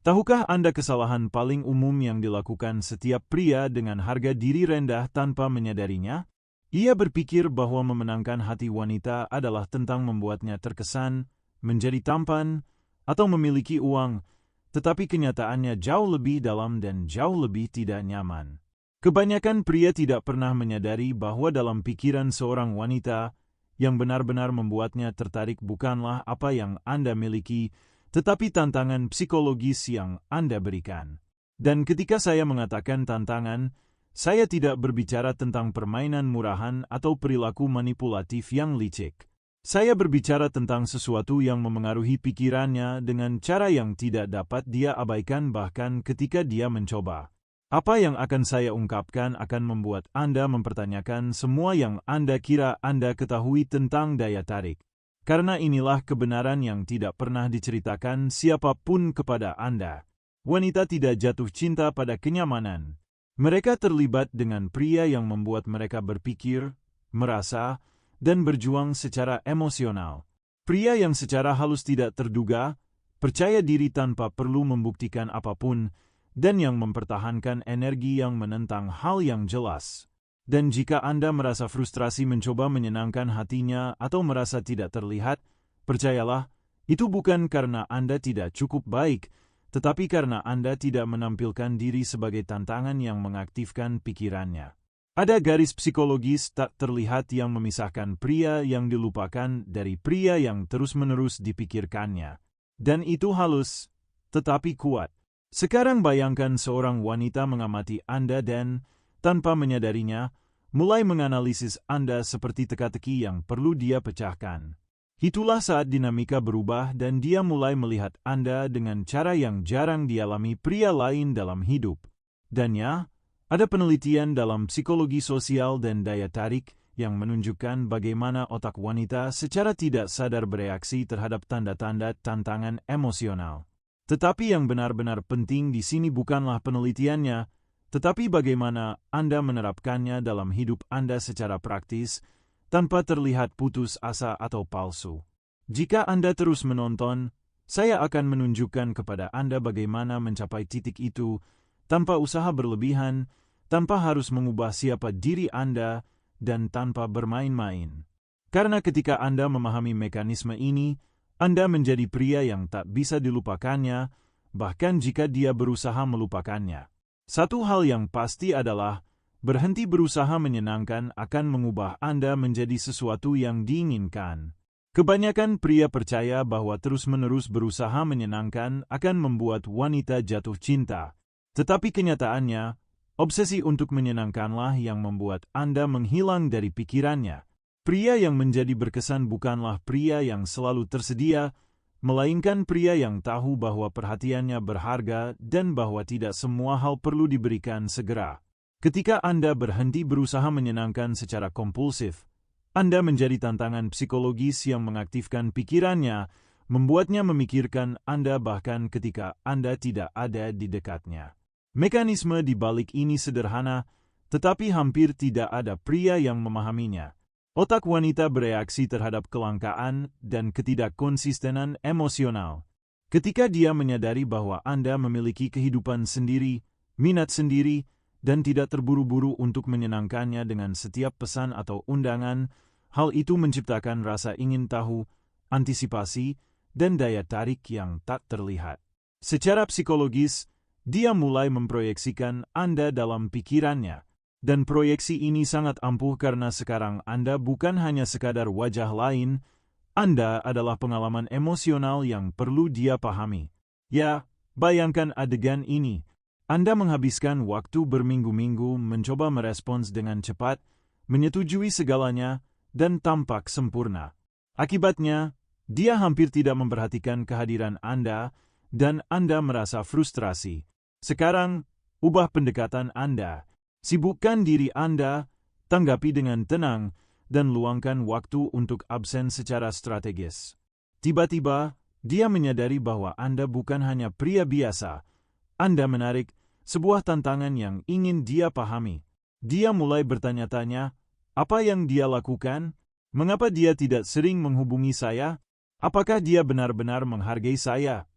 Tahukah Anda kesalahan paling umum yang dilakukan setiap pria dengan harga diri rendah tanpa menyadarinya? Ia berpikir bahwa memenangkan hati wanita adalah tentang membuatnya terkesan, menjadi tampan, atau memiliki uang, tetapi kenyataannya jauh lebih dalam dan jauh lebih tidak nyaman. Kebanyakan pria tidak pernah menyadari bahwa dalam pikiran seorang wanita, yang benar-benar membuatnya tertarik bukanlah apa yang Anda miliki, tetapi tantangan psikologis yang Anda berikan. Dan ketika saya mengatakan tantangan, saya tidak berbicara tentang permainan murahan atau perilaku manipulatif yang licik. Saya berbicara tentang sesuatu yang memengaruhi pikirannya dengan cara yang tidak dapat dia abaikan bahkan ketika dia mencoba. Apa yang akan saya ungkapkan akan membuat Anda mempertanyakan semua yang Anda kira Anda ketahui tentang daya tarik. Karena inilah kebenaran yang tidak pernah diceritakan siapapun kepada Anda. Wanita tidak jatuh cinta pada kenyamanan. Mereka terlibat dengan pria yang membuat mereka berpikir, merasa, dan berjuang secara emosional. Pria yang secara halus tidak terduga, percaya diri tanpa perlu membuktikan apapun, dan yang mempertahankan energi yang menentang hal yang jelas. Dan jika Anda merasa frustrasi mencoba menyenangkan hatinya atau merasa tidak terlihat, percayalah, itu bukan karena Anda tidak cukup baik, tetapi karena Anda tidak menampilkan diri sebagai tantangan yang mengaktifkan pikirannya. Ada garis psikologis tak terlihat yang memisahkan pria yang dilupakan dari pria yang terus-menerus dipikirkannya. Dan itu halus, tetapi kuat. Sekarang bayangkan seorang wanita mengamati Anda dan, tanpa menyadarinya, mulai menganalisis Anda seperti teka-teki yang perlu dia pecahkan. Itulah saat dinamika berubah dan dia mulai melihat Anda dengan cara yang jarang dialami pria lain dalam hidup. Dan ya, ada penelitian dalam psikologi sosial dan daya tarik yang menunjukkan bagaimana otak wanita secara tidak sadar bereaksi terhadap tanda-tanda tantangan emosional. Tetapi yang benar-benar penting di sini bukanlah penelitiannya, tetapi bagaimana Anda menerapkannya dalam hidup Anda secara praktis, tanpa terlihat putus asa atau palsu. Jika Anda terus menonton, saya akan menunjukkan kepada Anda bagaimana mencapai titik itu, tanpa usaha berlebihan, tanpa harus mengubah siapa diri Anda, dan tanpa bermain-main. Karena ketika Anda memahami mekanisme ini, Anda menjadi pria yang tak bisa dilupakannya, bahkan jika dia berusaha melupakannya. Satu hal yang pasti adalah, berhenti berusaha menyenangkan akan mengubah Anda menjadi sesuatu yang diinginkan. Kebanyakan pria percaya bahwa terus-menerus berusaha menyenangkan akan membuat wanita jatuh cinta. Tetapi kenyataannya, obsesi untuk menyenangkanlah yang membuat Anda menghilang dari pikirannya. Pria yang menjadi berkesan bukanlah pria yang selalu tersedia, melainkan pria yang tahu bahwa perhatiannya berharga dan bahwa tidak semua hal perlu diberikan segera. Ketika Anda berhenti berusaha menyenangkan secara kompulsif, Anda menjadi tantangan psikologis yang mengaktifkan pikirannya, membuatnya memikirkan Anda bahkan ketika Anda tidak ada di dekatnya. Mekanisme di balik ini sederhana, tetapi hampir tidak ada pria yang memahaminya. Otak wanita bereaksi terhadap kelangkaan dan ketidakkonsistenan emosional. Ketika dia menyadari bahwa Anda memiliki kehidupan sendiri, minat sendiri, dan tidak terburu-buru untuk menyenangkannya dengan setiap pesan atau undangan, hal itu menciptakan rasa ingin tahu, antisipasi, dan daya tarik yang tak terlihat. Secara psikologis, dia mulai memproyeksikan Anda dalam pikirannya. Dan proyeksi ini sangat ampuh karena sekarang Anda bukan hanya sekadar wajah lain, Anda adalah pengalaman emosional yang perlu dia pahami. Ya, bayangkan adegan ini. Anda menghabiskan waktu berminggu-minggu mencoba merespons dengan cepat, menyetujui segalanya, dan tampak sempurna. Akibatnya, dia hampir tidak memperhatikan kehadiran Anda, dan Anda merasa frustrasi. Sekarang, ubah pendekatan Anda. Sibukkan diri Anda, tanggapi dengan tenang, dan luangkan waktu untuk absen secara strategis. Tiba-tiba, dia menyadari bahwa Anda bukan hanya pria biasa. Anda menarik sebuah tantangan yang ingin dia pahami. Dia mulai bertanya-tanya, apa yang dia lakukan? Mengapa dia tidak sering menghubungi saya? Apakah dia benar-benar menghargai saya?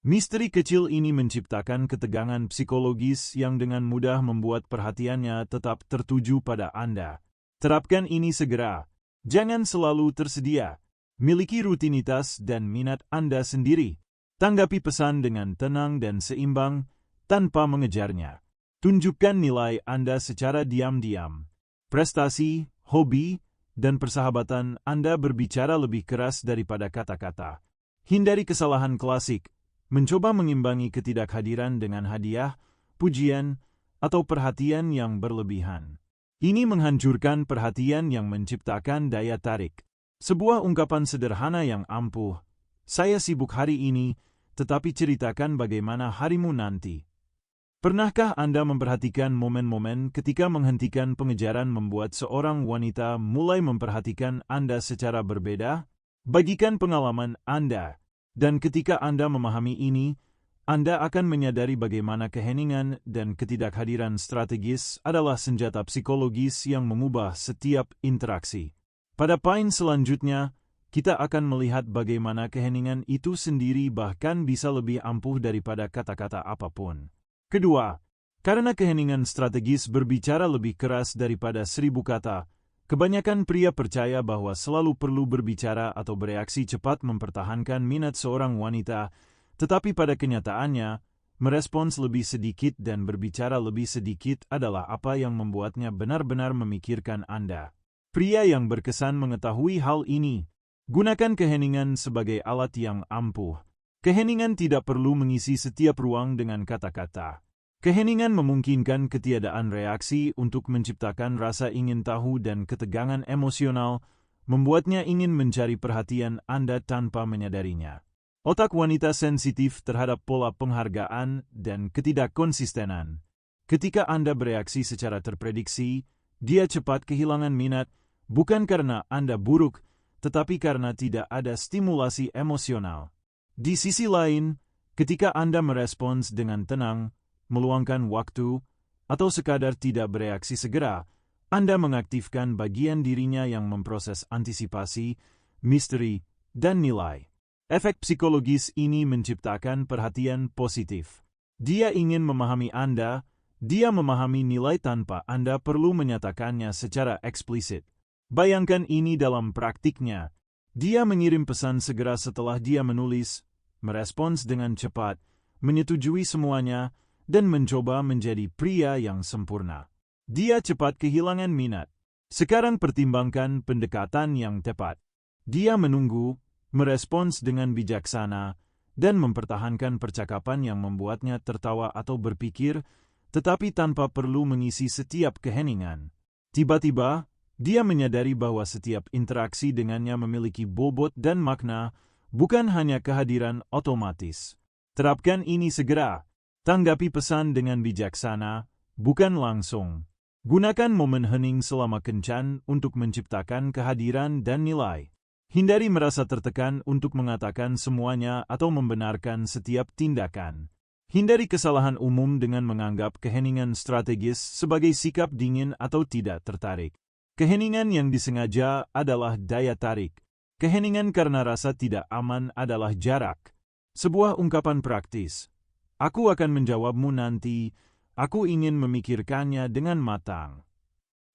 Misteri kecil ini menciptakan ketegangan psikologis yang dengan mudah membuat perhatiannya tetap tertuju pada Anda. Terapkan ini segera. Jangan selalu tersedia. Miliki rutinitas dan minat Anda sendiri. Tanggapi pesan dengan tenang dan seimbang tanpa mengejarnya. Tunjukkan nilai Anda secara diam-diam. Prestasi, hobi, dan persahabatan Anda berbicara lebih keras daripada kata-kata. Hindari kesalahan klasik. Mencoba mengimbangi ketidakhadiran dengan hadiah, pujian, atau perhatian yang berlebihan. Ini menghancurkan perhatian yang menciptakan daya tarik. Sebuah ungkapan sederhana yang ampuh, "Saya sibuk hari ini, tetapi ceritakan bagaimana harimu nanti." Pernahkah Anda memperhatikan momen-momen ketika menghentikan pengejaran membuat seorang wanita mulai memperhatikan Anda secara berbeda? Bagikan pengalaman Anda. Dan ketika Anda memahami ini, Anda akan menyadari bagaimana keheningan dan ketidakhadiran strategis adalah senjata psikologis yang mengubah setiap interaksi. Pada poin selanjutnya, kita akan melihat bagaimana keheningan itu sendiri bahkan bisa lebih ampuh daripada kata-kata apapun. Kedua, karena keheningan strategis berbicara lebih keras daripada 1000 kata, kebanyakan pria percaya bahwa selalu perlu berbicara atau bereaksi cepat mempertahankan minat seorang wanita, tetapi pada kenyataannya, merespons lebih sedikit dan berbicara lebih sedikit adalah apa yang membuatnya benar-benar memikirkan Anda. Pria yang berkesan mengetahui hal ini. Gunakan keheningan sebagai alat yang ampuh. Keheningan tidak perlu mengisi setiap ruang dengan kata-kata. Keheningan memungkinkan ketiadaan reaksi untuk menciptakan rasa ingin tahu dan ketegangan emosional, membuatnya ingin mencari perhatian Anda tanpa menyadarinya. Otak wanita sensitif terhadap pola penghargaan dan ketidakkonsistenan. Ketika Anda bereaksi secara terprediksi, dia cepat kehilangan minat, bukan karena Anda buruk, tetapi karena tidak ada stimulasi emosional. Di sisi lain, ketika Anda merespons dengan tenang, meluangkan waktu, atau sekadar tidak bereaksi segera, Anda mengaktifkan bagian dirinya yang memproses antisipasi, misteri, dan nilai. Efek psikologis ini menciptakan perhatian positif. Dia ingin memahami Anda, dia memahami nilai tanpa Anda perlu menyatakannya secara eksplisit. Bayangkan ini dalam praktiknya. Dia mengirim pesan segera setelah dia menulis, merespons dengan cepat, menyetujui semuanya, dan mencoba menjadi pria yang sempurna. Dia cepat kehilangan minat. Sekarang pertimbangkan pendekatan yang tepat. Dia menunggu, merespons dengan bijaksana, dan mempertahankan percakapan yang membuatnya tertawa atau berpikir, tetapi tanpa perlu mengisi setiap keheningan. Tiba-tiba, dia menyadari bahwa setiap interaksi dengannya memiliki bobot dan makna, bukan hanya kehadiran otomatis. Terapkan ini segera. Tanggapi pesan dengan bijaksana, bukan langsung. Gunakan momen hening selama kencan untuk menciptakan kehadiran dan nilai. Hindari merasa tertekan untuk mengatakan semuanya atau membenarkan setiap tindakan. Hindari kesalahan umum dengan menganggap keheningan strategis sebagai sikap dingin atau tidak tertarik. Keheningan yang disengaja adalah daya tarik. Keheningan karena rasa tidak aman adalah jarak. Sebuah ungkapan praktis. Aku akan menjawabmu nanti, aku ingin memikirkannya dengan matang.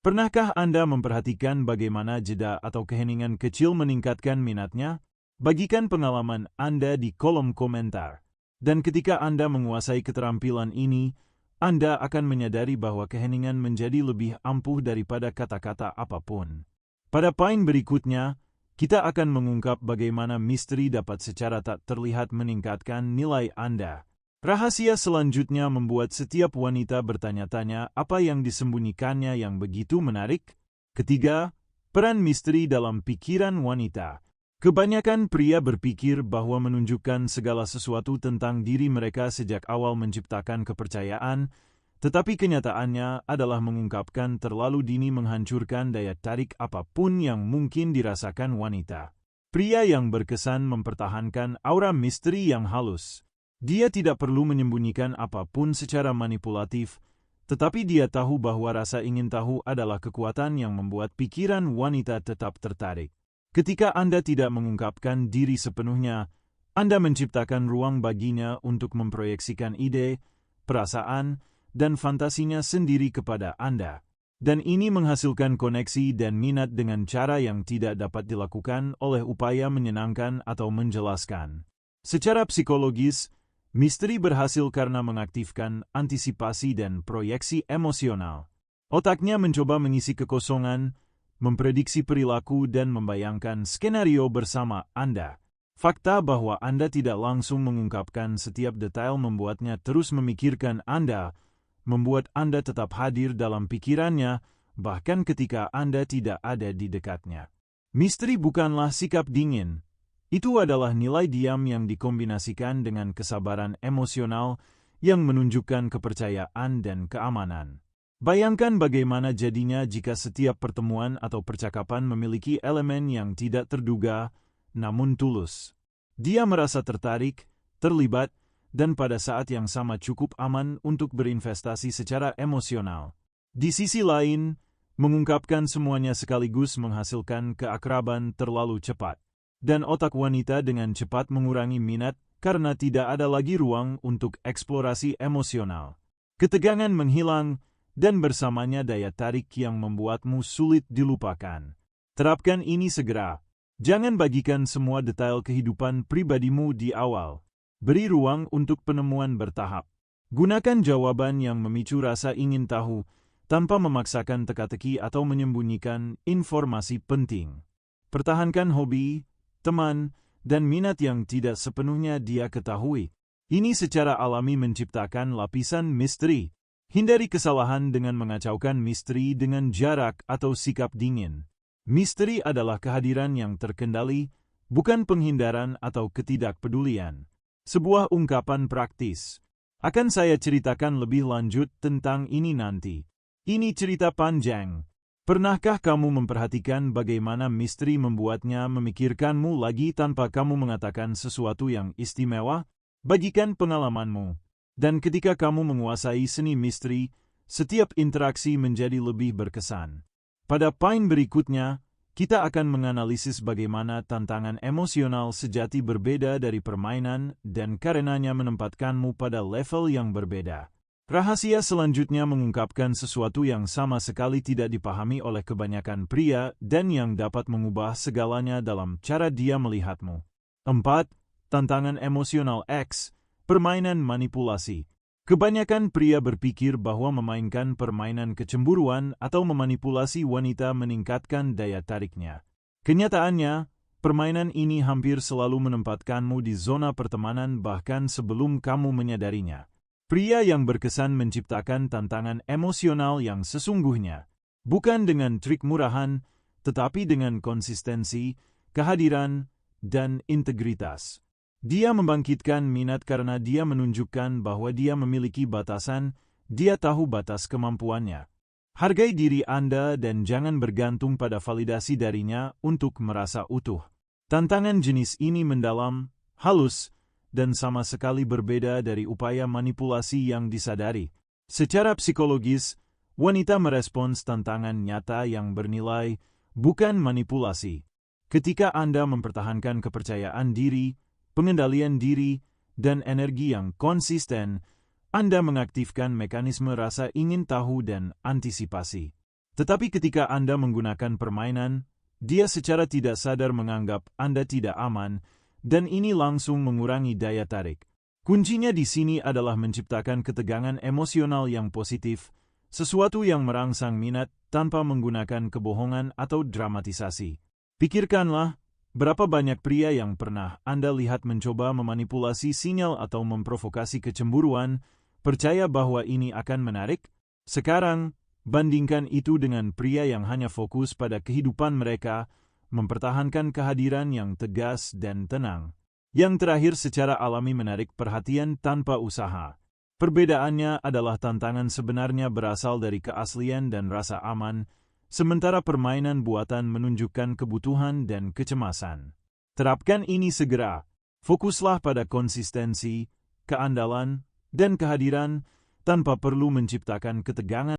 Pernahkah Anda memperhatikan bagaimana jeda atau keheningan kecil meningkatkan minatnya? Bagikan pengalaman Anda di kolom komentar. Dan ketika Anda menguasai keterampilan ini, Anda akan menyadari bahwa keheningan menjadi lebih ampuh daripada kata-kata apapun. Pada poin berikutnya, kita akan mengungkap bagaimana misteri dapat secara tak terlihat meningkatkan nilai Anda. Rahasia selanjutnya membuat setiap wanita bertanya-tanya apa yang disembunyikannya yang begitu menarik. Ketiga, peran misteri dalam pikiran wanita. Kebanyakan pria berpikir bahwa menunjukkan segala sesuatu tentang diri mereka sejak awal menciptakan kepercayaan, tetapi kenyataannya adalah mengungkapkan terlalu dini menghancurkan daya tarik apapun yang mungkin dirasakan wanita. Pria yang berkesan mempertahankan aura misteri yang halus. Dia tidak perlu menyembunyikan apapun secara manipulatif, tetapi dia tahu bahwa rasa ingin tahu adalah kekuatan yang membuat pikiran wanita tetap tertarik. Ketika Anda tidak mengungkapkan diri sepenuhnya, Anda menciptakan ruang baginya untuk memproyeksikan ide, perasaan, dan fantasinya sendiri kepada Anda. Dan ini menghasilkan koneksi dan minat dengan cara yang tidak dapat dilakukan oleh upaya menyenangkan atau menjelaskan. Secara psikologis, misteri berhasil karena mengaktifkan antisipasi dan proyeksi emosional. Otaknya mencoba mengisi kekosongan, memprediksi perilaku dan membayangkan skenario bersama Anda. Fakta bahwa Anda tidak langsung mengungkapkan setiap detail membuatnya terus memikirkan Anda, membuat Anda tetap hadir dalam pikirannya, bahkan ketika Anda tidak ada di dekatnya. Misteri bukanlah sikap dingin. Itu adalah nilai diam yang dikombinasikan dengan kesabaran emosional yang menunjukkan kepercayaan dan keamanan. Bayangkan bagaimana jadinya jika setiap pertemuan atau percakapan memiliki elemen yang tidak terduga, namun tulus. Dia merasa tertarik, terlibat, dan pada saat yang sama cukup aman untuk berinvestasi secara emosional. Di sisi lain, mengungkapkan semuanya sekaligus menghasilkan keakraban terlalu cepat. Dan otak wanita dengan cepat mengurangi minat karena tidak ada lagi ruang untuk eksplorasi emosional. Ketegangan menghilang, dan bersamanya daya tarik yang membuatmu sulit dilupakan. Terapkan ini segera. Jangan bagikan semua detail kehidupan pribadimu di awal. Beri ruang untuk penemuan bertahap. Gunakan jawaban yang memicu rasa ingin tahu, tanpa memaksakan teka-teki atau menyembunyikan informasi penting. Pertahankan hobi, teman, dan minat yang tidak sepenuhnya dia ketahui. Ini secara alami menciptakan lapisan misteri. Hindari kesalahan dengan mengacaukan misteri dengan jarak atau sikap dingin. Misteri adalah kehadiran yang terkendali, bukan penghindaran atau ketidakpedulian. Sebuah ungkapan praktis. Akan saya ceritakan lebih lanjut tentang ini nanti. Ini cerita panjang. Pernahkah kamu memperhatikan bagaimana misteri membuatnya memikirkanmu lagi tanpa kamu mengatakan sesuatu yang istimewa? Bagikan pengalamanmu. Dan ketika kamu menguasai seni misteri, setiap interaksi menjadi lebih berkesan. Pada poin berikutnya, kita akan menganalisis bagaimana tantangan emosional sejati berbeda dari permainan dan karenanya menempatkanmu pada level yang berbeda. Rahasia selanjutnya mengungkapkan sesuatu yang sama sekali tidak dipahami oleh kebanyakan pria dan yang dapat mengubah segalanya dalam cara dia melihatmu. 4. Tantangan emosional X, permainan manipulasi. Kebanyakan pria berpikir bahwa memainkan permainan kecemburuan atau memanipulasi wanita meningkatkan daya tariknya. Kenyataannya, permainan ini hampir selalu menempatkanmu di zona pertemanan bahkan sebelum kamu menyadarinya. Pria yang berkesan menciptakan tantangan emosional yang sesungguhnya, bukan dengan trik murahan, tetapi dengan konsistensi, kehadiran, dan integritas. Dia membangkitkan minat karena dia menunjukkan bahwa dia memiliki batasan, dia tahu batas kemampuannya. Hargai diri Anda dan jangan bergantung pada validasi darinya untuk merasa utuh. Tantangan jenis ini mendalam, halus, dan sama sekali berbeda dari upaya manipulasi yang disadari. Secara psikologis, wanita merespons tantangan nyata yang bernilai, bukan manipulasi. Ketika Anda mempertahankan kepercayaan diri, pengendalian diri, dan energi yang konsisten, Anda mengaktifkan mekanisme rasa ingin tahu dan antisipasi. Tetapi ketika Anda menggunakan permainan, dia secara tidak sadar menganggap Anda tidak aman, dan ini langsung mengurangi daya tarik. Kuncinya di sini adalah menciptakan ketegangan emosional yang positif, sesuatu yang merangsang minat tanpa menggunakan kebohongan atau dramatisasi. Pikirkanlah, berapa banyak pria yang pernah Anda lihat mencoba memanipulasi sinyal atau memprovokasi kecemburuan, percaya bahwa ini akan menarik? Sekarang, bandingkan itu dengan pria yang hanya fokus pada kehidupan mereka, mempertahankan kehadiran yang tegas dan tenang. Yang terakhir secara alami menarik perhatian tanpa usaha. Perbedaannya adalah tantangan sebenarnya berasal dari keaslian dan rasa aman, sementara permainan buatan menunjukkan kebutuhan dan kecemasan. Terapkan ini segera. Fokuslah pada konsistensi, keandalan, dan kehadiran tanpa perlu menciptakan ketegangan.